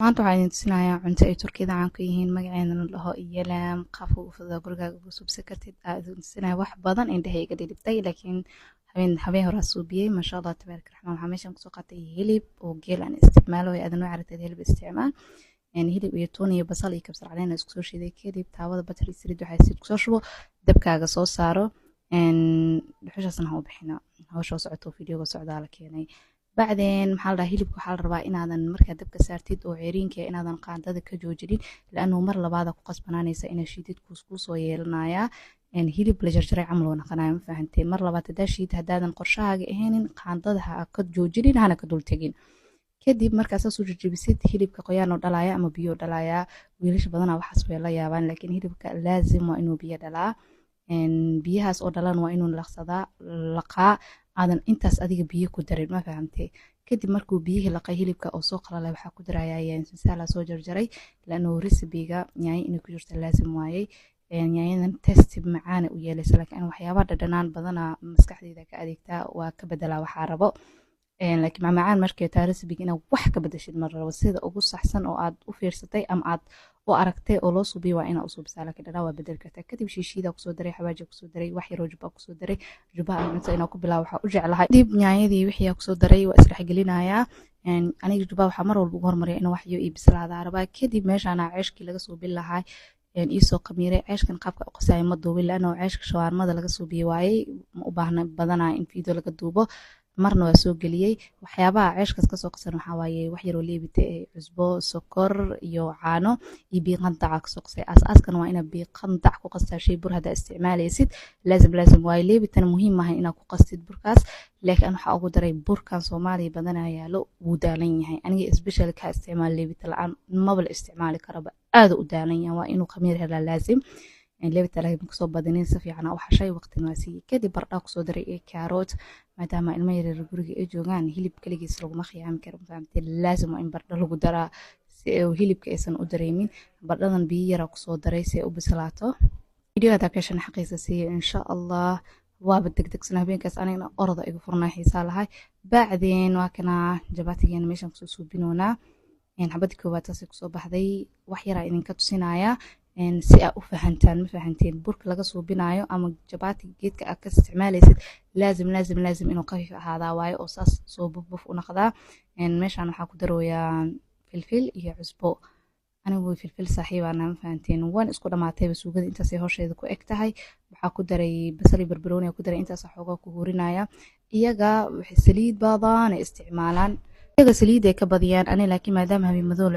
maanta waxaan idin tusinayaa cunto ay Turkida caan ku yihiin magaceedana la dhaho Yelam qaabka ugu fudud gurigaaga ugu subsan kartid idin tusinaya wax badan indhahayga dhibtay laakiin habeen hore suubiyay masha Allah tabaaraka raxmaan waxaan meeshan kusoo qaatay hilib oo geel aan isticmaalo way adan aragtay hilib isticmaal hilib iyo toon iyo basal iyo kabsar caleen isku soo shiiday kadib taawada battery saliid waxa ku soo shubo dabkaaga soo saaro dhuxushaasna ha u bixina hawsha socoto fiidiyoga socdaa la keenay بعدين محل هيلبك حال ربا إن هذا المركب دبك سارتيد أو عيرينك إن هذا قاعدة كجوجلين لأنه مر لبعض قصبنا نيسا إن شيدت كوسكوس ويلنايا إن هيلب لجرجري عملونا قناعم فهنتي مر لبعض تداشيد هدادا قرشها إهين قاعدة كجوجلين هانا كدول تجين كدب مركز سوج جبسيد هيلب كقيان ودلايا أما بيو دلايا ويلش بدنا وحسب يلا يابان لكن هيلبك لازم وإنه بيدلا إن بيهاس أودلان وإنه لقصدا لقاء aadan intaas adiga biyo ku darin ma fahamtay kadib markuu biyaha laqay hilibka oo soo qalalay waxa ku darayaan sala soo jarjaray laano recipe-ga yaay in ku jirto laazim waayay yaayadan test macaan u yeelaysa laakiin waxyaabo dhadhanaan badana maskaxdayda ka adeegtaa waa ka bedela waxa rabo laakiin macaan markay taa recipe-ga ina wax ka bedeshid mar rabo sida ugu saxsan oo aad u fiirsatay ama aad oo aragtay oo loo suubiyo waa ina u suubsaa laakiin dhadhan waa bedel kartaa kadib shiishida ku soo daray xawaaji ku soo daray wax yar oo jubba ku soo daray jubba inta ina ku bilaabo waxa u jeclahay dib nyaayadii wixii ku soo daray waa isla xigilinayaa aniga jubba waxa mar walba ugu hormariya in wax iyo bislaada rabaa kadib meeshana ceeshkii laga soo bilahay isoo qamiiray ceeshkan qaabka u qasay ma duubin laana ceeshka shawarmada laga soo biyo waayay ma u baahna badana in fiido laga duubo marna waa soo galiyay waxyaabaha ceeshkaas ka soo qasan waxa waaye wax yar oo leebita cusbo sokor iyo caano iyo biiqandac ka soo qasay aasaaskana waa ina biiqandac ku qastaa shay bur hada isticmaalaysid laazim waa leebitan muhiim ah ina ku qastid burkaas laakiin waxa ugu daray burkan Soomaaliya badanaa yaalo wuu daalan yahay aniga especially ka isticmaal leebita la'aan mabal isticmaali karaba aad u daalan yahay waa inuu khamiir hela laazim leebita laga soo badinin si fiican oo xashay waqti naasi kadib bardha ku soo daray carrot maadaama ilmo yar guriga ay joogaan hilib kaligiis lagu ma xiyaam karo fahamtay laazim in bardha lagu daraa si uu hilibka aysan u dareemin bardhadan biyo yar ku soo daray si uu bislaato fiidiyoda ka shan xaqiiqo si insha Allah waaba degdegsan habeenkaas anigana orada igu furnaa xiisaa lahay bacdeen waa kana jabatigeena meeshan ku soo suubinoona xabad koobaad taas ku soo baxday wax yar idinka tusinaya si aad u fahantaan ma fahanteen burka laga soo binaayo ama jabati geedka aad ka isticmaalaysid laazim inuu qafiif ahaada waayo oo saas soo buf u noqdaa meeshan waxa ku darooyaa filfil iyo cusbo anigu filfil saaxiibana ma fahanteen waan isku dhamaatay suugada intaas ay hooshayda ku eg tahay waxa ku daray basal barbarooni ku daray intaas xoogaa ku hurinaya iyaga wixii saliid badan isticmaalaan iyaga saliid ay ka badiyaan ani laakiin maadaama habeen madow